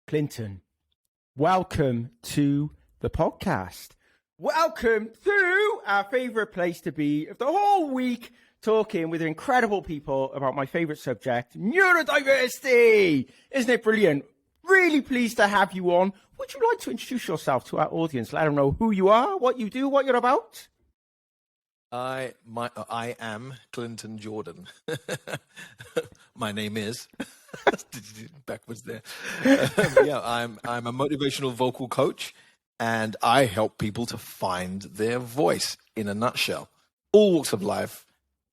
Clinton, welcome to the podcast. Welcome to our favorite place to be of the whole week, talking with incredible people about my favorite subject, neurodiversity. Isn't it brilliant? Really pleased to have you on. Would you like to introduce yourself to our audience? Let them know who you are, what you do, what you're about. I am Clinton Jordan. My name is backwards there. I'm a motivational vocal coach, and I help people to find their voice. In a nutshell, all walks of life,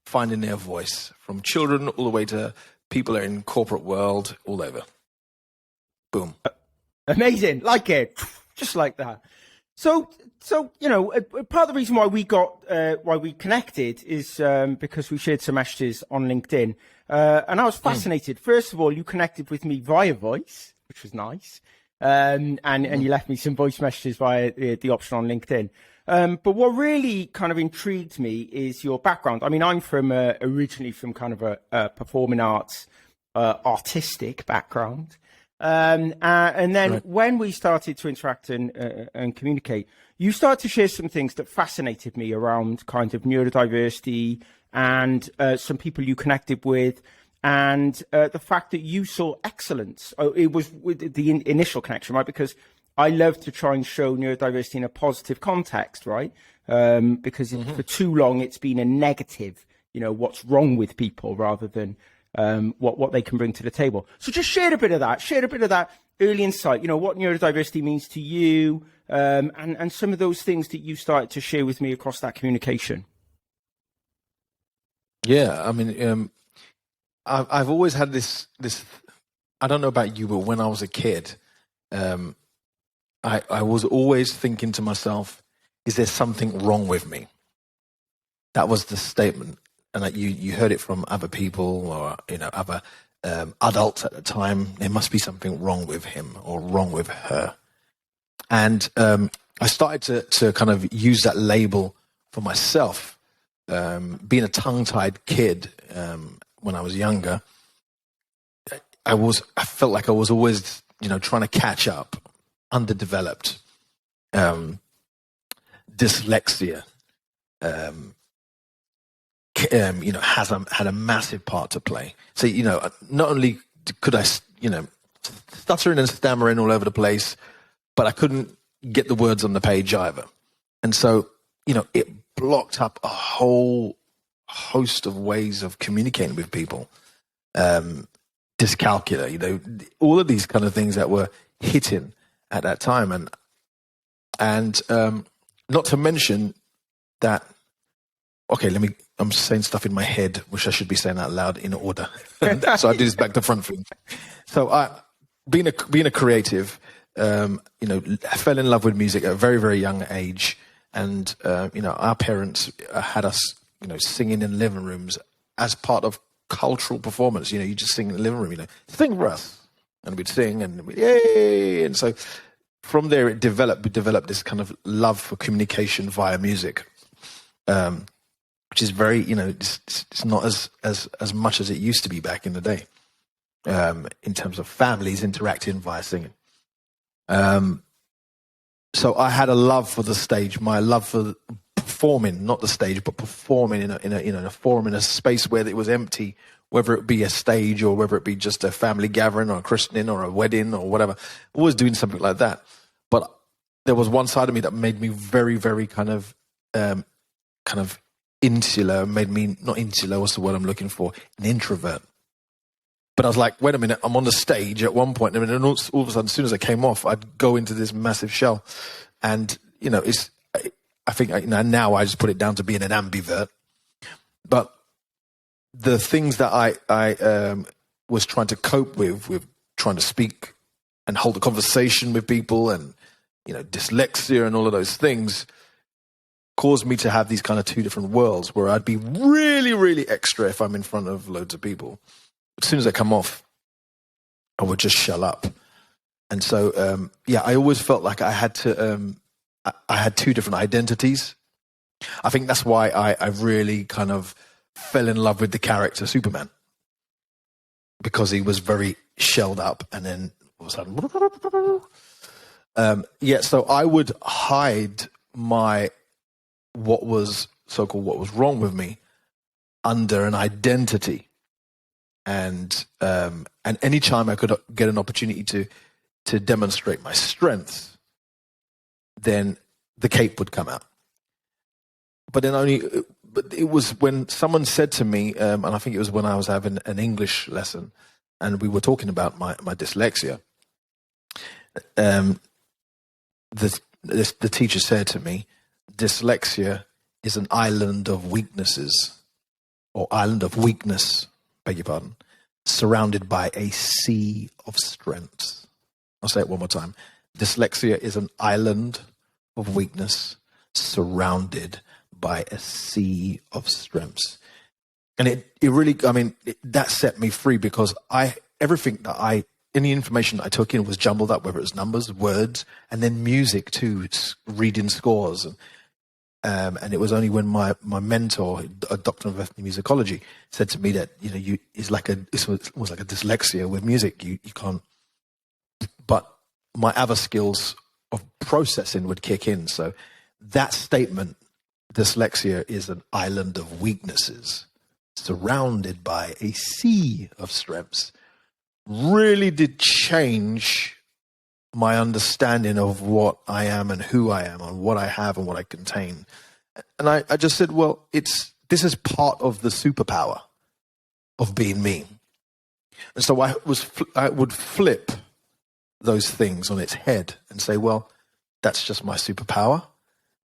finding their voice, from children all the way to people in corporate world, all over. Boom. Amazing, like it, just like that. So you know, part of the reason why we connected is because we shared some messages on LinkedIn, and I was fascinated. First of all, you connected with me via voice, which was nice, and you left me some voice messages via the option on LinkedIn. But what really kind of intrigued me is your background. I mean, I'm from originally from kind of a performing arts, artistic background. And then right. When we started to interact and communicate, you started to share some things that fascinated me around kind of neurodiversity and some people you connected with, and the fact that you saw excellence. It was with the initial connection, right? Because I love to try and show neurodiversity in a positive context, right? Because for too long it's been a negative, you know, what's wrong with people rather than what they can bring to the table. So just share a bit of that early insight, you know, what neurodiversity means to you, and some of those things that you started to share with me across that communication. Yeah, I mean, I've always had this, I don't know about you, but when I was a kid, I was always thinking to myself, is there something wrong with me? That was the statement. And that you heard it from other people or, you know, other adults at the time. There must be something wrong with him or wrong with her. And I started to kind of use that label for myself. Being a tongue-tied kid when I was younger, I felt like I was always, you know, trying to catch up, underdeveloped, dyslexia, you know, had a massive part to play. So, you know, not only could I, you know, stuttering and stammering all over the place, but I couldn't get the words on the page either. And so, you know, it blocked up a whole host of ways of communicating with people. Dyscalculia, you know, all of these kind of things that were hitting at that time. And not to mention that, okay, I'm saying stuff in my head, which I should be saying out loud in order. So I do this back to front thing. So being a creative, you know, I fell in love with music at a very, very young age. And, you know, our parents had us, you know, singing in living rooms as part of cultural performance. You know, you just sing in the living room, you know, sing for us. And we'd sing and yay. And so from there, we developed this kind of love for communication via music. Which is very, you know, it's not as much as it used to be back in the day, in terms of families interacting via singing. So I had a love for the stage, my love for performing, not the stage, but performing in a forum, in a space where it was empty, whether it be a stage or whether it be just a family gathering or a christening or a wedding or whatever. Always doing something like that. But there was one side of me that made me very, very kind of insular, made me, not insular, what's the word I'm looking for? An introvert. But I was like, wait a minute, I'm on the stage at one point, and all of a sudden, as soon as I came off, I'd go into this massive shell. And, you know, I think, you know, now I just put it down to being an ambivert. But the things that I was trying to cope with trying to speak and hold a conversation with people and, you know, dyslexia and all of those things, caused me to have these kind of two different worlds where I'd be really, really extra if I'm in front of loads of people. As soon as I come off, I would just shell up. And so, I always felt like I had to, I had two different identities. I think that's why I really kind of fell in love with the character Superman, because he was very shelled up and then all of a sudden. So I would hide what was wrong with me under an identity. And any time I could get an opportunity to demonstrate my strengths, then the cape would come out. But it was when someone said to me, and I think it was when I was having an English lesson, and we were talking about my dyslexia. The teacher said to me, dyslexia is an island of weaknesses, or island of weakness, beg your pardon, surrounded by a sea of strengths. I'll say it one more time. Dyslexia is an island of weakness surrounded by a sea of strengths. And it really, that set me free, because any information that I took in was jumbled up, whether it was numbers, words, and then music too, reading scores. And it was only when my mentor, a doctor of ethnomusicology, said to me that, it's almost like a dyslexia with music. You can't, but my other skills of processing would kick in. So that statement, dyslexia is an island of weaknesses surrounded by a sea of strengths, really did change my understanding of what I am and who I am and what I have and what I contain. And I just said, well, this is part of the superpower of being me. And so I would flip those things on its head and say, well, that's just my superpower,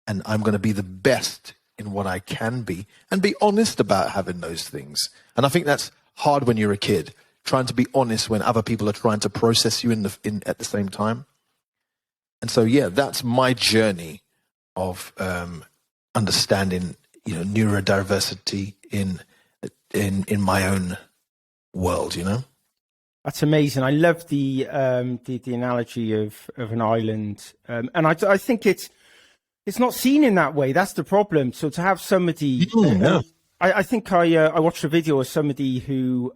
and I'm going to be the best in what I can be, and be honest about having those things. And I think that's hard when you're a kid, trying to be honest when other people are trying to process you at the same time. And so, that's my journey of understanding, neurodiversity in my own world. That's amazing. I love the analogy of an island, and I think it's not seen in that way. That's the problem. So to have somebody, I think I watched a video of somebody who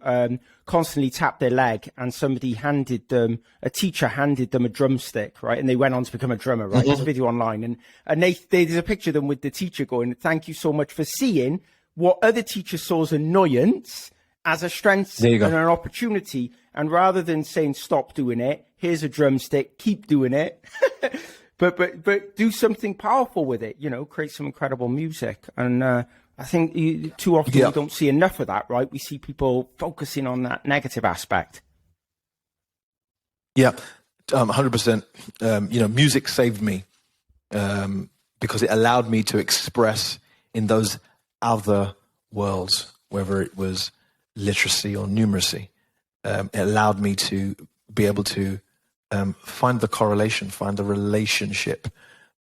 constantly tapped their leg, and a teacher handed them a drumstick, right? And they went on to become a drummer, right? There's a video online, and there's a picture of them with the teacher going, "Thank you so much for seeing what other teachers saw as annoyance as a strength and an opportunity. And rather than saying, stop doing it, here's a drumstick, keep doing it." But do something powerful with it, create some incredible music. And I think too often we don't see enough of that, right? We see people focusing on that negative aspect. Yeah, 100%. Music saved me because it allowed me to express in those other worlds, whether it was literacy or numeracy. It allowed me to be able to find the correlation, find the relationship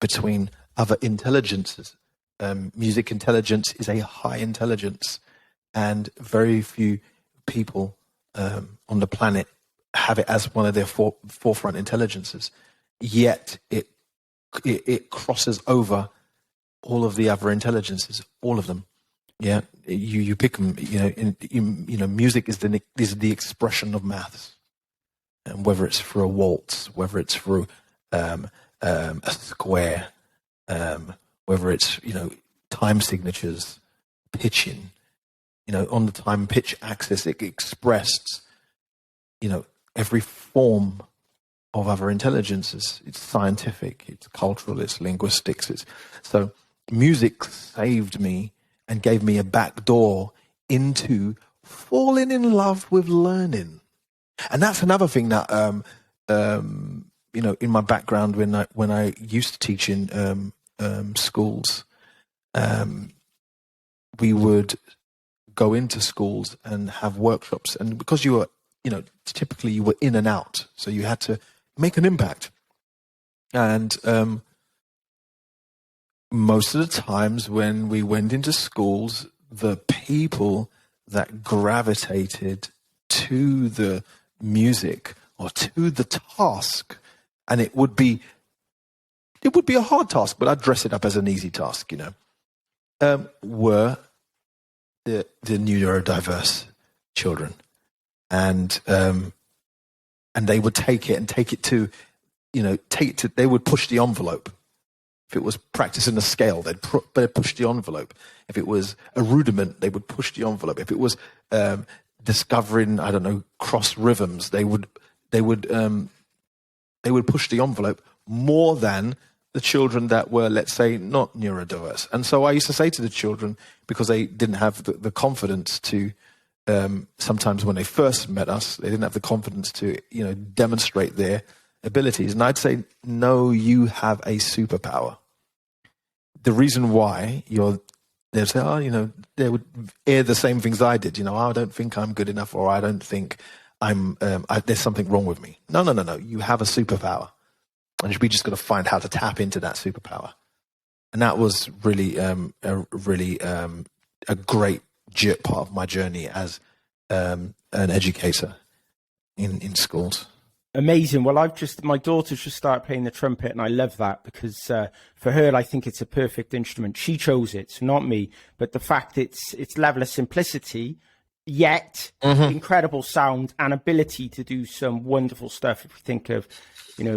between other intelligences. Music intelligence is a high intelligence, and very few people on the planet have it as one of their forefront intelligences. Yet it crosses over all of the other intelligences, all of them. Yeah, you pick them. Music is the expression of maths, and whether it's through a waltz, whether it's through a square, whether it's time signatures, pitching, on the time pitch axis, it expressed every form of other intelligences. It's scientific, it's cultural, it's linguistics. So music saved me and gave me a back door into falling in love with learning. And that's another thing that in my background when I used to teach in schools, we would go into schools and have workshops, and because you were typically you were in and out, so you had to make an impact. And most of the times when we went into schools, the people that gravitated to the music or to the task, and it would be a hard task, but I'd dress it up as an easy task, were the neurodiverse children. And and they would take it to, they would push the envelope. If it was practicing a scale, they'd push the envelope. If it was a rudiment, they would push the envelope. If it was discovering, I don't know, cross rhythms, they would push the envelope more than the children that were, let's say, not neurodiverse. And so I used to say to the children, because they didn't have the confidence to, sometimes when they first met us, they didn't have the confidence to, demonstrate their abilities. And I'd say, no, you have a superpower. The reason why they'd say, they would hear the same things I did. I don't think I'm good enough, or I don't think there's something wrong with me. No. You have a superpower. And we just got to find how to tap into that superpower. And that was really, a great part of my journey as an educator in schools. Amazing. Well, my daughter's just started playing the trumpet, and I love that because for her, I think it's a perfect instrument. She chose it, so not me. But the fact it's level of simplicity, yet incredible sound and ability to do some wonderful stuff. If you think of,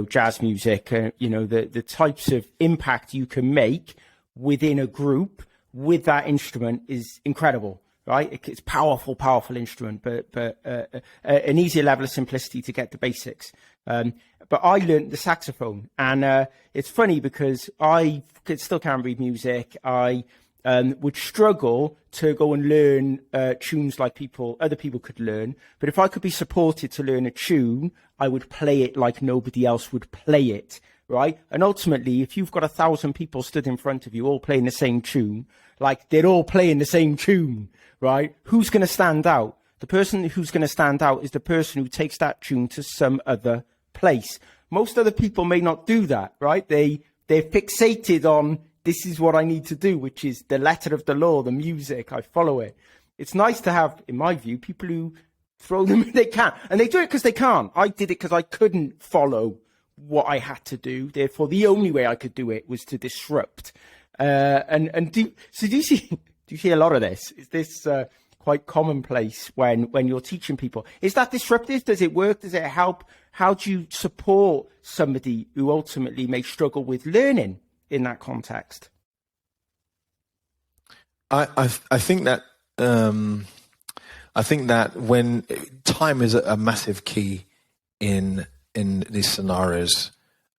jazz music, the types of impact you can make within a group with that instrument is incredible. Right, it's powerful instrument, but an easier level of simplicity to get the basics. But I learned the saxophone, and it's funny because I still can't read music. I would struggle to go and learn tunes like other people could learn. But if I could be supported to learn a tune, I would play it like nobody else would play it. Right, and ultimately, if you've got 1,000 people stood in front of you all playing the same tune, like they're all playing the same tune. Right? Who's going to stand out? The person who's going to stand out is the person who takes that tune to some other place. Most other people may not do that, right? They're fixated on, this is what I need to do, which is the letter of the law, the music, I follow it. It's nice to have, in my view, people who throw them, they can. And they do it because they can't. I did it because I couldn't follow what I had to do. Therefore, the only way I could do it was to disrupt. Do you see a lot of this? Is this quite commonplace when you're teaching people? Is that disruptive? Does it work? Does it help? How do you support somebody who ultimately may struggle with learning in that context? I think that when time is a massive key in these scenarios,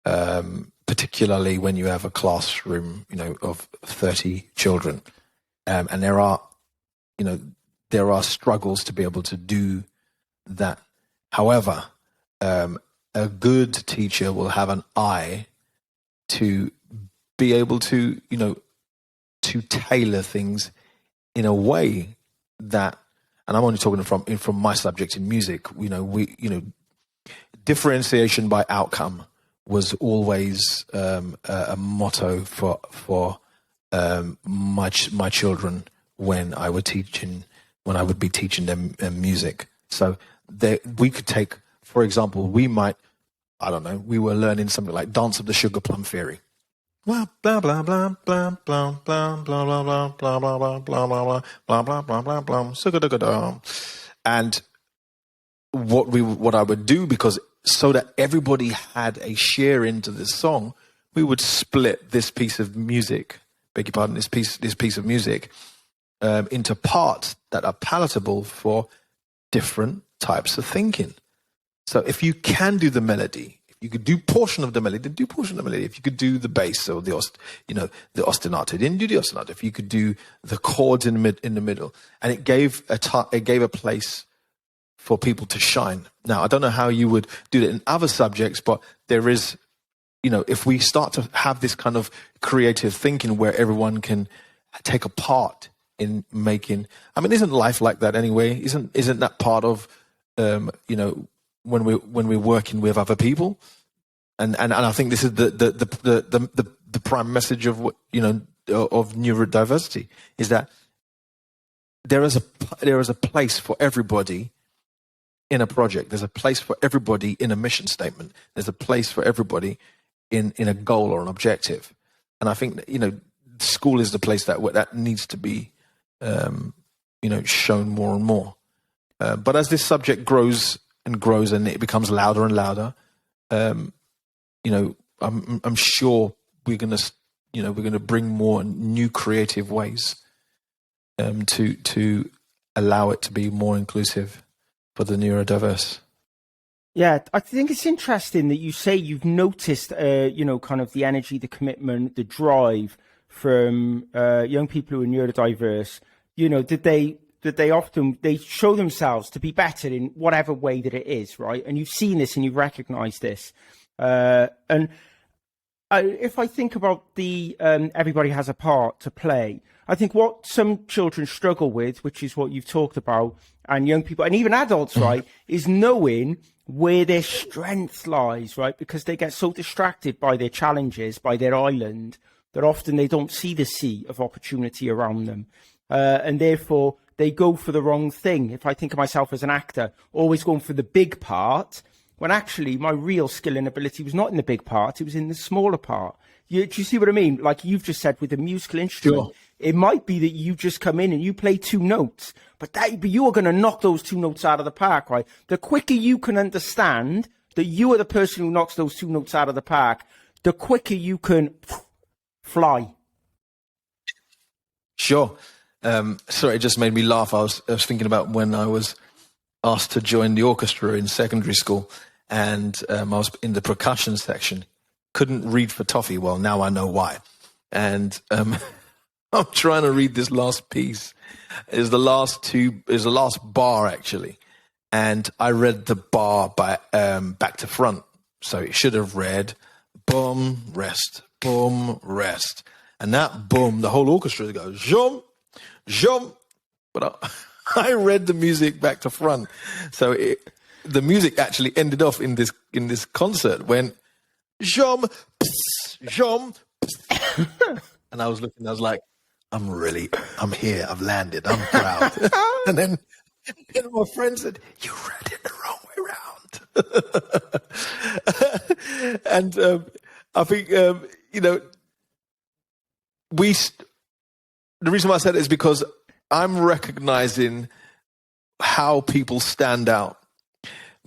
particularly when you have a classroom, of 30 children. And there are struggles to be able to do that. However, a good teacher will have an eye to be able to, to tailor things in a way that, and I'm only talking from my subject in music, differentiation by outcome was always a motto for my children when I would be teaching them music. So we could take, for example, we were learning something like Dance of the Sugar Plum Fairy. Blah blah blah blah blah blah blah blah blah blah blah blah blah blah blah blah blah blah. And what I would do, because so that everybody had a share into this song, we would split this piece of music. Beg your pardon, this piece of music into parts that are palatable for different types of thinking. So if you can do the melody, if you could do portion of the melody, then do portion of the melody. If you could do the bass or the ostinato, then do the ostinato. If you could do the chords in the middle, and it gave a place for people to shine. Now, I don't know how you would do that in other subjects, but there is, if we start to have this kind of creative thinking where everyone can take a part in making, isn't life like that anyway? Isn't that part of, when we're working with other people? And I think this is the prime message of of neurodiversity, is that there is a place for everybody in a project. There's a place for everybody in a mission statement. There's a place for everybody in a goal or an objective. And I think that, school is the place that needs to be, shown more and more. But as this subject grows and grows, and it becomes louder and louder, I'm sure we're gonna bring more new creative ways to allow it to be more inclusive for the neurodiverse. Yeah, I think it's interesting that you say you've noticed, kind of the energy, the commitment, the drive from young people who are neurodiverse. Did they often show themselves to be better in whatever way that it is, right? And you've seen this and you've recognised this. If I think about the everybody has a part to play, I think what some children struggle with, which is what you've talked about, and young people and even adults, right, is knowing where their strength lies, right? Because they get so distracted by their challenges, by their island, that often they don't see the sea of opportunity around them. And therefore, they go for the wrong thing. If I think of myself as an actor, always going for the big part, when actually my real skill and ability was not in the big part, it was in the smaller part. Do you see what I mean? Like you've just said with a musical instrument, It might be that you just come in and you play 2 notes, but you are going to knock those 2 notes out of the park, right? The quicker you can understand that you are the person who knocks those 2 notes out of the park, the quicker you can fly. Sure. Sorry, it just made me laugh. I was thinking about when I was asked to join the orchestra in secondary school, and I was in the percussion section. Couldn't read for toffee. Well, now I know why. And I'm trying to read this last piece. Is the last bar actually, and I read the bar by back to front. So it should have read boom rest, and that boom, the whole orchestra goes jump, jump. But I read the music back to front, so the music actually ended off in this concert when jump, jump, and I was looking. I was like, I'm here. I've landed. I'm proud. And then my friend said, "You read it the wrong way round." And I think the reason why I said it is because I'm recognizing how people stand out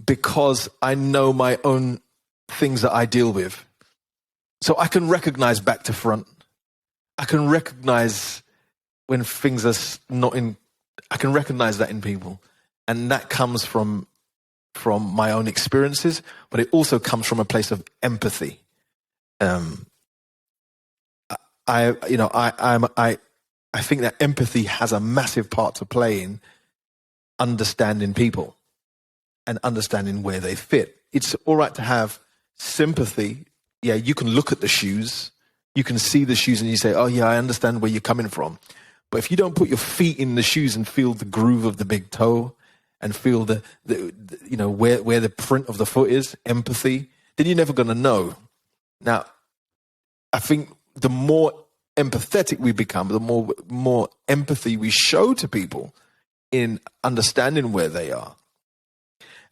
because I know my own things that I deal with. So I can recognize back to front. I can recognize when things are not in. I can recognize that in people, and that comes from my own experiences, but it also comes from a place of empathy. I think that empathy has a massive part to play in understanding people and understanding where they fit. It's all right to have sympathy. Yeah, you can look at the shoes. You can see the shoes and you say, oh yeah, I understand where you're coming from. But if you don't put your feet in the shoes and feel the groove of the big toe and feel the where the print of the foot is, empathy, then you're never going to know. Now, I think the more empathetic we become, the more empathy we show to people in understanding where they are,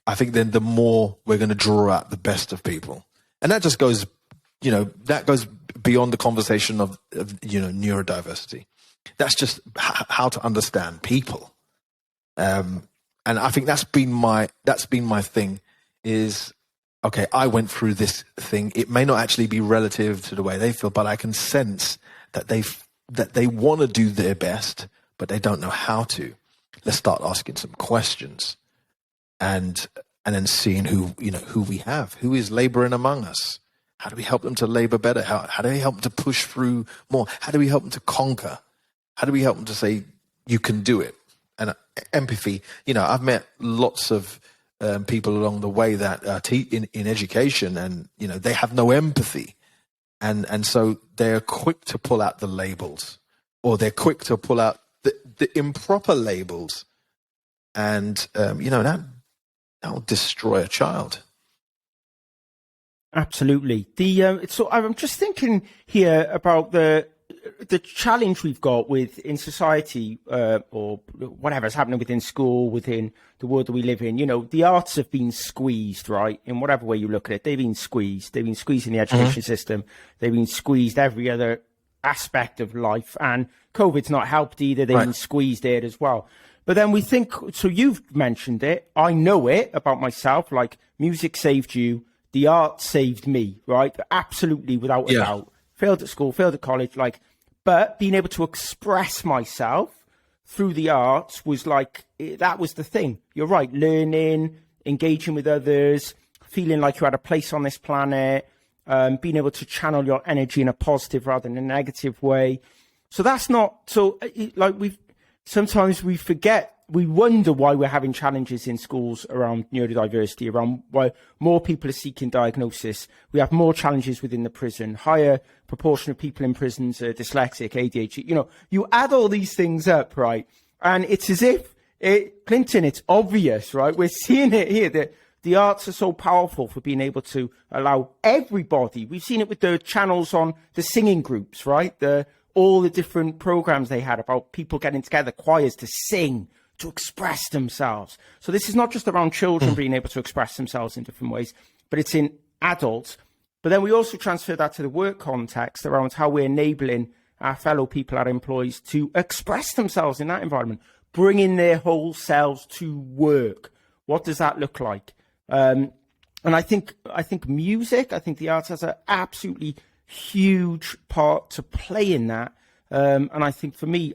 I think then the more we're going to draw out the best of people. And that just goes, that goes beyond the conversation of neurodiversity. That's just how to understand people. And I think that's been my thing is, okay, I went through this thing. It may not actually be relative to the way they feel, but I can sense that they want to do their best, but they don't know how to. Let's start asking some questions and then seeing who we have, who is laboring among us. How do we help them to labor better? How do we help them to push through more? How do we help them to conquer? How do we help them to say, you can do it? And empathy, I've met lots of people along the way that in education, and, they have no empathy. And so they're quick to pull out the labels, or they're quick to pull out the improper labels. And, that'll destroy a child. Absolutely. So I'm just thinking here about the challenge we've got in society, or whatever's happening within school, within the world that we live in. The arts have been squeezed, right? In whatever way you look at it, they've been squeezed. They've been squeezed in the education system. They've been squeezed every other aspect of life. And COVID's not helped either. They've been squeezed there as well. But then we think, so you've mentioned it, I know it about myself, like music saved you, the art saved me, right? Absolutely, without a doubt. Failed at school, failed at college, like, but being able to express myself through the arts was like, that was the thing. You're right, learning, engaging with others, feeling like you had a place on this planet, being able to channel your energy in a positive rather than a negative way. So that's not, so like sometimes we forget, we wonder why we're having challenges in schools around neurodiversity, around why more people are seeking diagnosis. We have more challenges within the prison, higher proportion of people in prisons are dyslexic, ADHD. You know, you add all these things up, right? And it's as if, Clinton, it's obvious, right? We're seeing it here that the arts are so powerful for being able to allow everybody. We've seen it with the channels on the singing groups, right? All the different programs they had about people getting together, choirs to sing, to express themselves. So this is not just around children being able to express themselves in different ways, but it's in adults. But then we also transfer that to the work context around how we're enabling our fellow people, our employees, to express themselves in that environment, bringing their whole selves to work. What does that look like? And I think music, I think the arts has an absolutely huge part to play in that. And I think for me,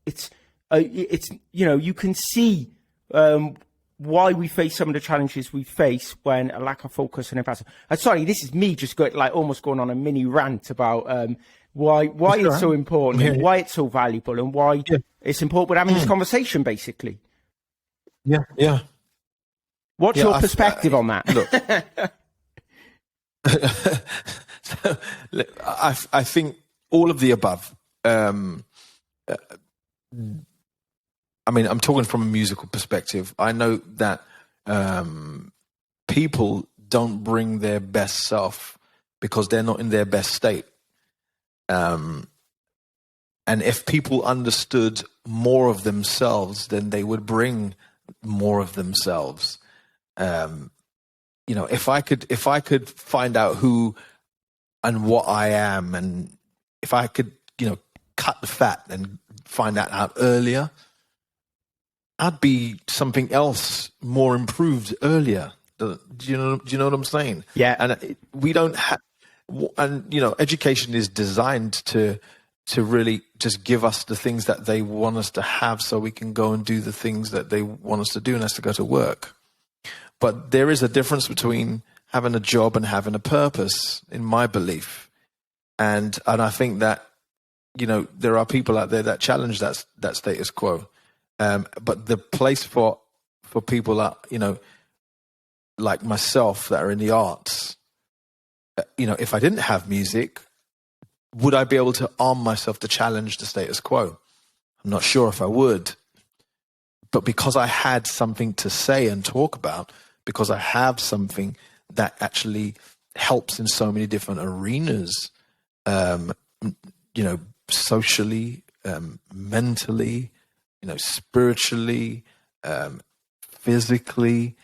it's you know, you can see why we face some of the challenges we face when a lack of focus and emphasis. Sorry, this is me just almost going on a mini rant about why it's so important, and why it's so valuable, and why it's important we're having this conversation, basically. Yeah. What's your perspective on that? Look, I think all of the above. I mean, I'm talking from a musical perspective. I know that people don't bring their best self because they're not in their best state. And if people understood more of themselves, then they would bring more of themselves. You know, if I could find out who and what I am, and if I could, you know, cut the fat and find that out earlier, I'd be something else more improved earlier. Do you know what I'm saying? Yeah. And we don't have, and you know, education is designed to really just give us the things that they want us to have, so we can go and do the things that they want us to do, and that's to go to work. But there is a difference between having a job and having a purpose, in my belief. And I think that, you know, there are people out there that challenge that status quo. But the place for people that, you know, like myself, that are in the arts, you know, if I didn't have music, would I be able to arm myself to challenge the status quo? I'm not sure if I would. But because I had something to say and talk about, because I have something that actually helps in so many different arenas, you know, socially, mentally, you know, spiritually, physically,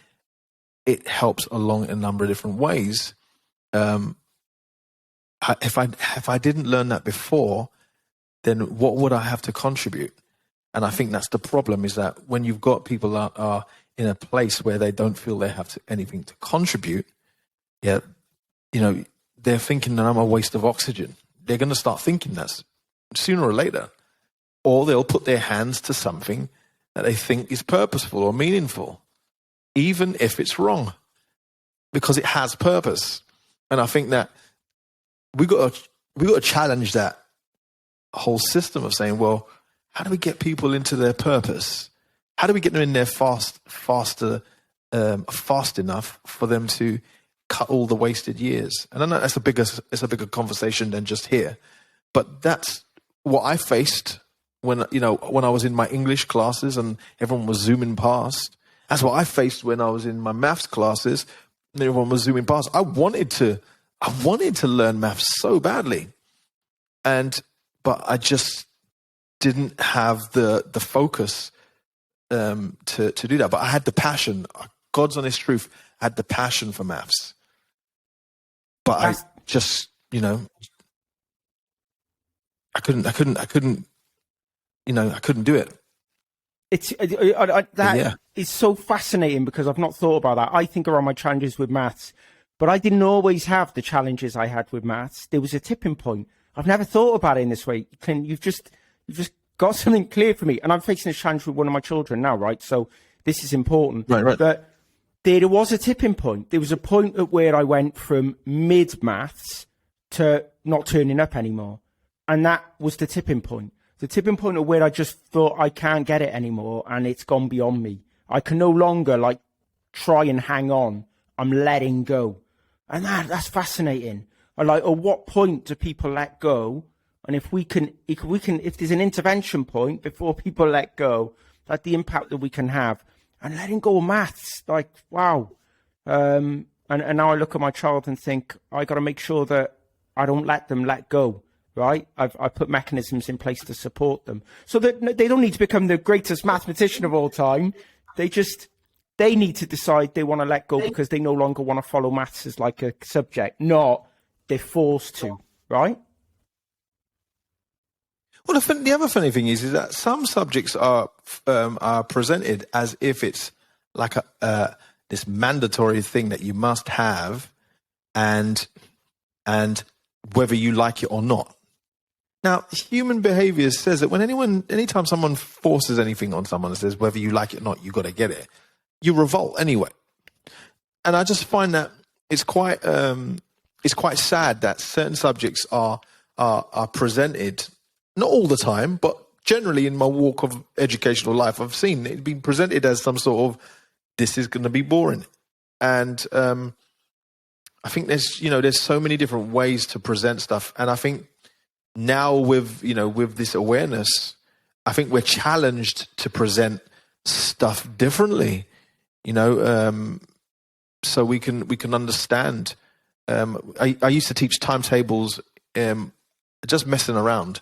it helps along a number of different ways. If I didn't learn that before, then what would I have to contribute? And I think that's the problem, is that when you've got people that are in a place where they don't feel they have anything to contribute, you know, they're thinking that I'm a waste of oxygen. They're going to start thinking that sooner or later. Or they'll put their hands to something that they think is purposeful or meaningful, even if it's wrong, because it has purpose. And I think that we got to challenge that whole system of saying, well, how do we get people into their purpose? How do we get them in there fast enough for them to cut all the wasted years? And I know it's a bigger conversation than just here, but that's what I faced when I was in my English classes and everyone was zooming past. That's what I faced when I was in my maths classes and everyone was zooming past. I wanted to learn maths so badly, but I just didn't have the focus to do that. But I had the passion. God's honest truth, I had the passion for maths. But I just, you know, I couldn't do it. That is so fascinating because I've not thought about that. I think around my challenges with maths, but I didn't always have the challenges I had with maths. There was a tipping point. I've never thought about it in this way. You've just got something clear for me, and I'm facing a challenge with one of my children now, right? So this is important. Right. But there was a tipping point. There was a point at where I went from mid maths to not turning up anymore, and that was the tipping point. The tipping point of where I just thought I can't get it anymore and it's gone beyond me. I can no longer like try and hang on. I'm letting go. And that's fascinating. I like, at what point do people let go? And if there's an intervention point before people let go, like the impact that we can have, and letting go of maths, like, wow. And now I look at my child and think, I got to make sure that I don't let them let go. Right, I've put mechanisms in place to support them, so that they don't need to become the greatest mathematician of all time. They need to decide they want to let go because they no longer want to follow maths as like a subject, not they're forced to. Right. Well, the other funny thing is that some subjects are presented as if it's like this mandatory thing that you must have, and whether you like it or not. Now, human behavior says that anytime someone forces anything on someone and says, whether you like it or not, you got to get it, you revolt anyway. And I just find that it's quite sad that certain subjects are presented, not all the time, but generally in my walk of educational life, I've seen it being presented as some sort of, this is going to be boring. And I think there's so many different ways to present stuff. And I think now with this awareness, I think we're challenged to present stuff differently, so we can understand. I used to teach timetables, just messing around.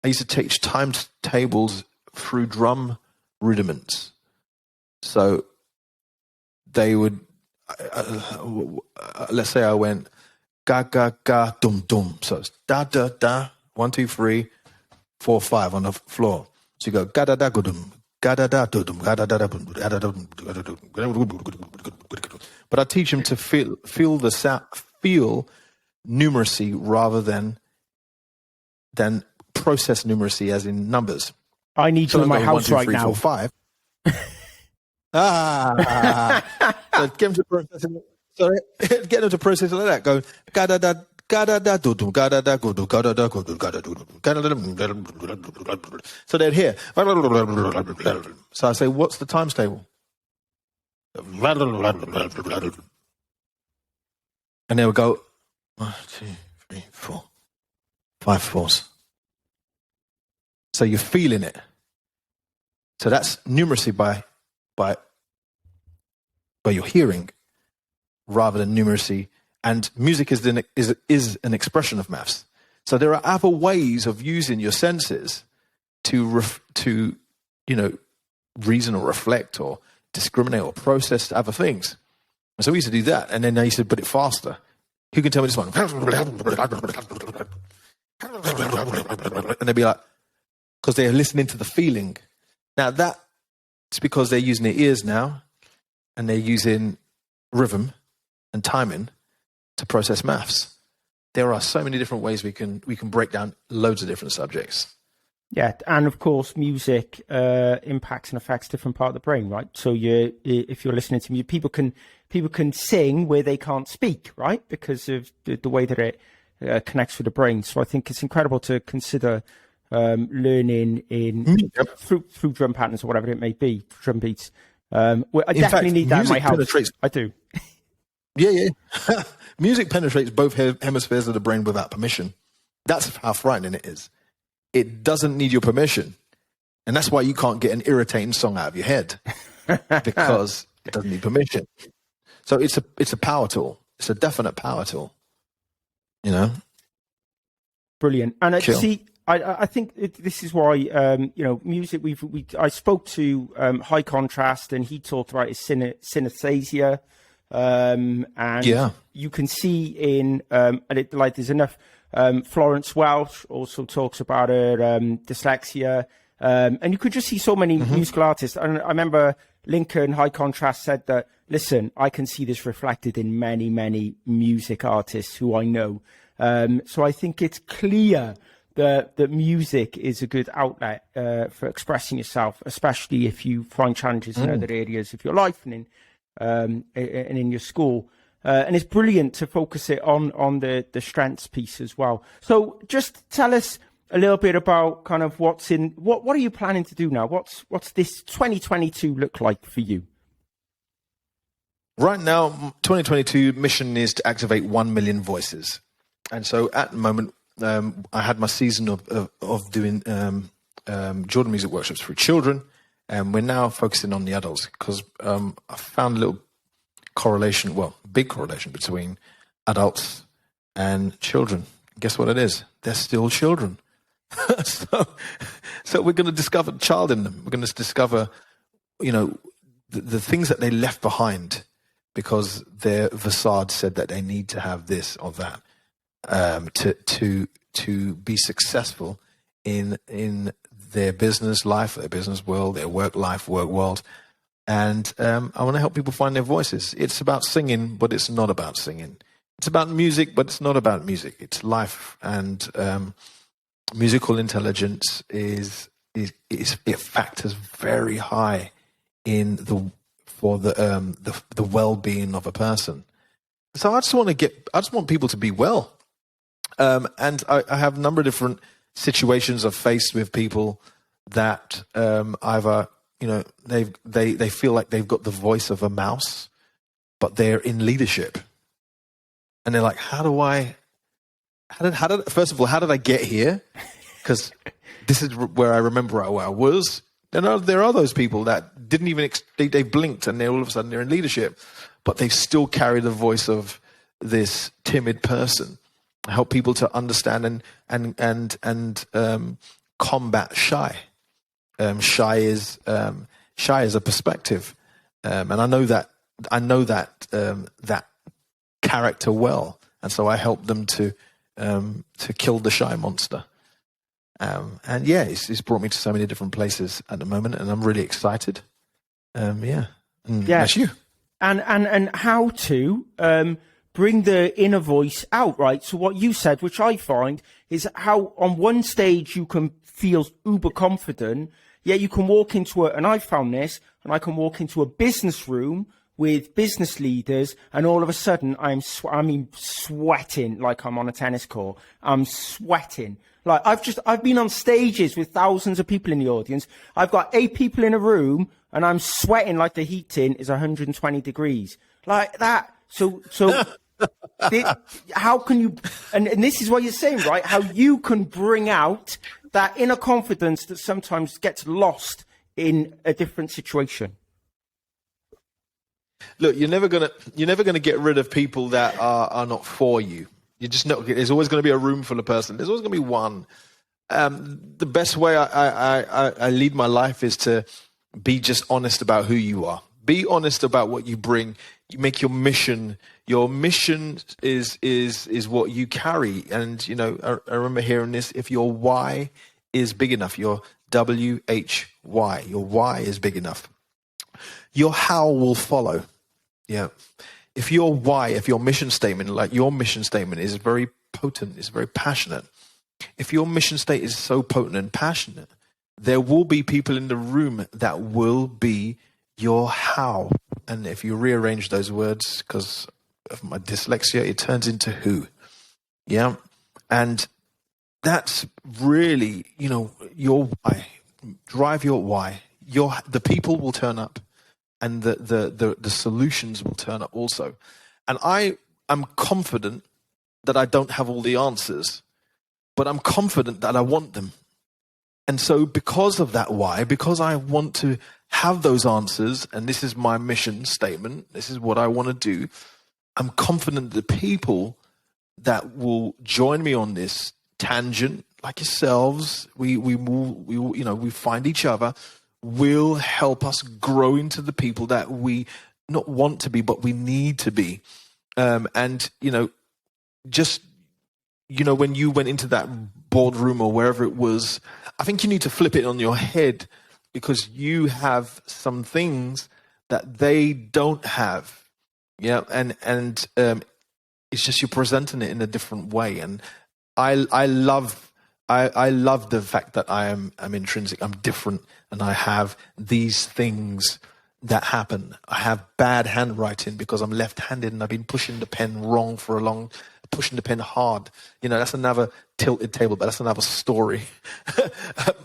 I used to teach timetables through drum rudiments. So they would, let's say I went ga ga ga dum dum. So it's da da da. 1, 2, 3, 4, 5 on the floor. So you go ga da da go dum, ga da da do dum, ga da da da dum, ga da da dum. But I teach them to feel the sound, feel numeracy rather than process numeracy as in numbers. I need you in my house 1, 2, 3, right 4, now. 5. So get them to process it. Sorry, get them to process it like that. Go ga da da. So they'd hear. So I say, what's the times table? And they would go 1, 2, 3, 4, 5 fours. So you're feeling it. So that's numeracy by your hearing rather than numeracy. And music is an expression of maths. So there are other ways of using your senses to reason or reflect or discriminate or process other things. And so we used to do that, and then I used to put it faster. Who can tell me this one? And they'd be like, because they're listening to the feeling. Now that's because they're using their ears now, and they're using rhythm and timing to process maths. There are so many different ways we can break down loads of different subjects. Yeah, and of course, music impacts and affects different part of the brain, right? So if you're listening to music, people can sing where they can't speak, right? Because of the way that it connects with the brain. So I think it's incredible to consider learning through drum patterns or whatever it may be, drum beats. I definitely need that in my house. I do. Yeah. Music penetrates both hemispheres of the brain without permission. That's how frightening it is. It doesn't need your permission. And that's why you can't get an irritating song out of your head, because it doesn't need permission. So it's a power tool. It's a definite power tool. Brilliant. And I think this is why music. I spoke to High Contrast, and he talked about his synesthesia. And you can see in there's enough. Florence Welch also talks about her dyslexia. And you could just see so many musical artists. And I remember Lincoln High Contrast said that, listen, I can see this reflected in many, many music artists who I know. So I think it's clear that music is a good outlet for expressing yourself, especially if you find challenges in other areas of your life and in your school. And it's brilliant to focus it on the strengths piece as well. So just tell us a little bit about kind of what are you planning to do now? What's this 2022 look like for you? Right now, 2022 mission is to activate 1 million voices. And so at the moment, I had my season of doing Jordan music workshops for children, and we're now focusing on the adults because I found a little correlation, big correlation between adults and children. Guess what it is? They're still children. so we're going to discover the child in them. We're going to discover, the things that they left behind because their facade said that they need to have this or that. To be successful in their business life, their business world, their work life, work world. And I want to help people find their voices. It's about singing, but it's not about singing. It's about music, but it's not about music. It's life. And musical intelligence it factors very high for the well-being of a person. So I just want people to be well. And I have a number of different situations I've faced with people that either, they feel like they've got the voice of a mouse, but they're in leadership. And they're like, how did I get here? Because this is where I remember where I was. And there are those people that didn't even, they blinked and all of a sudden they're in leadership, but they still carry the voice of this timid person. Help people to understand and combat shy. Shy is a perspective, and I know that character well, and so I help them to kill the shy monster. And yeah, it's brought me to so many different places at the moment, and I'm really excited. That's you. And how to bring the inner voice out, right? So what you said, which I find, is how on one stage you can feel uber confident, yet you can walk into and I found this, and I can walk into a business room with business leaders, and all of a sudden I'm sweating like I'm on a tennis court. I'm sweating. Like I've been on stages with thousands of people in the audience. I've got 8 people in a room, and I'm sweating like the heating is 120 degrees. Like that. So how can you, and this is what you're saying, right? How you can bring out that inner confidence that sometimes gets lost in a different situation. Look, you're never gonna get rid of people that are not for you. You're just not. There's always going to be a room full of person. There's always going to be one. The best way I lead my life is to be just honest about who you are. Be honest about what you bring. You make your mission. Your mission is what you carry. And I remember hearing this. If your why is big enough, your WHY, your why is big enough, your how will follow. Yeah. If your why, if your mission statement, like your mission statement is very potent, is very passionate. If your mission statement is so potent and passionate, there will be people in the room that will be your how. And if you rearrange those words, because of my dyslexia, it turns into who. Yeah. And that's really, your why. Drive your why. The people will turn up, and the solutions will turn up also. And I am confident that I don't have all the answers, but I'm confident that I want them. And so because of that why, because I want to have those answers, and this is my mission statement, this is what I want to do, I'm confident the people that will join me on this tangent, like yourselves, we find each other, will help us grow into the people that we not want to be, but we need to be. Just you know, when you went into that boardroom or wherever it was, I think you need to flip it on your head, because you have some things that they don't have. Yeah. And it's just you're presenting it in a different way. And I love the fact that I'm intrinsic, I'm different, and I have these things that happen. I have bad handwriting because I'm left-handed, and I've been pushing the pen wrong for pushing the pen hard. You know, that's another tilted table, but that's another story.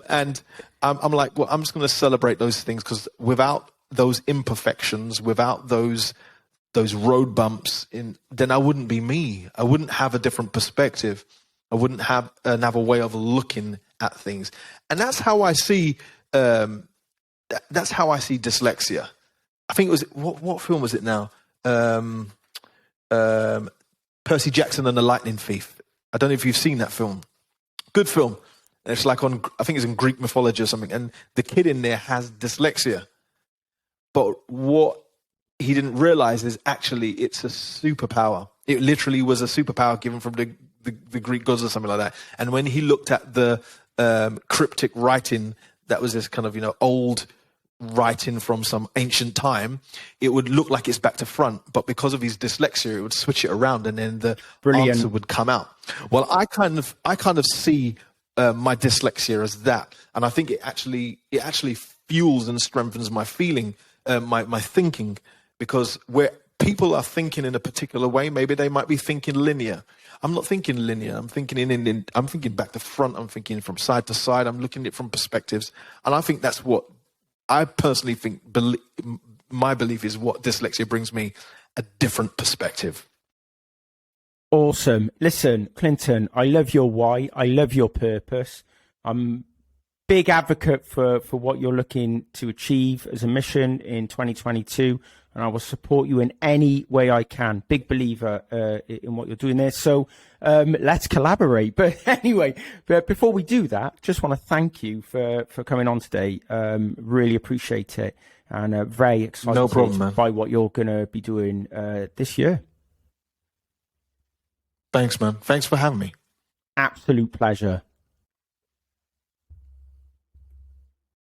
And I'm like, well, I'm just going to celebrate those things, because without those imperfections, without those road bumps, then I wouldn't be me. I wouldn't have a different perspective. I wouldn't have another way of looking at things. And that's how I see. That's how I see dyslexia. I think it was what film was it now? Percy Jackson and the Lightning Thief. I don't know if you've seen that film. Good film. It's like I think it's in Greek mythology or something. And the kid in there has dyslexia. But what he didn't realize is actually it's a superpower. It literally was a superpower given from the Greek gods or something like that. And when he looked at the cryptic writing, that was this kind of, old writing from some ancient time, it would look like it's back to front, but because of his dyslexia, it would switch it around, and then the answer would come out. Well, I kind of see my dyslexia as that, and I think it actually fuels and strengthens my feeling, my thinking, because where people are thinking in a particular way, maybe they might be thinking linear. I'm not thinking linear. I'm thinking I'm thinking back to front. I'm thinking from side to side. I'm looking at it from perspectives, and I think that's what I personally think. My belief is what dyslexia brings me, a different perspective. Awesome. Listen, Clinton, I love your why. I love your purpose. I'm big advocate for what you're looking to achieve as a mission in 2022, and I will support you in any way I can. Big believer in what you're doing there. So let's collaborate. But anyway, before we do that, just want to thank you for coming on today. Really appreciate it, and very excited No problem, man. by what you're going to be doing this year. Thanks, man. Thanks for having me. Absolute pleasure.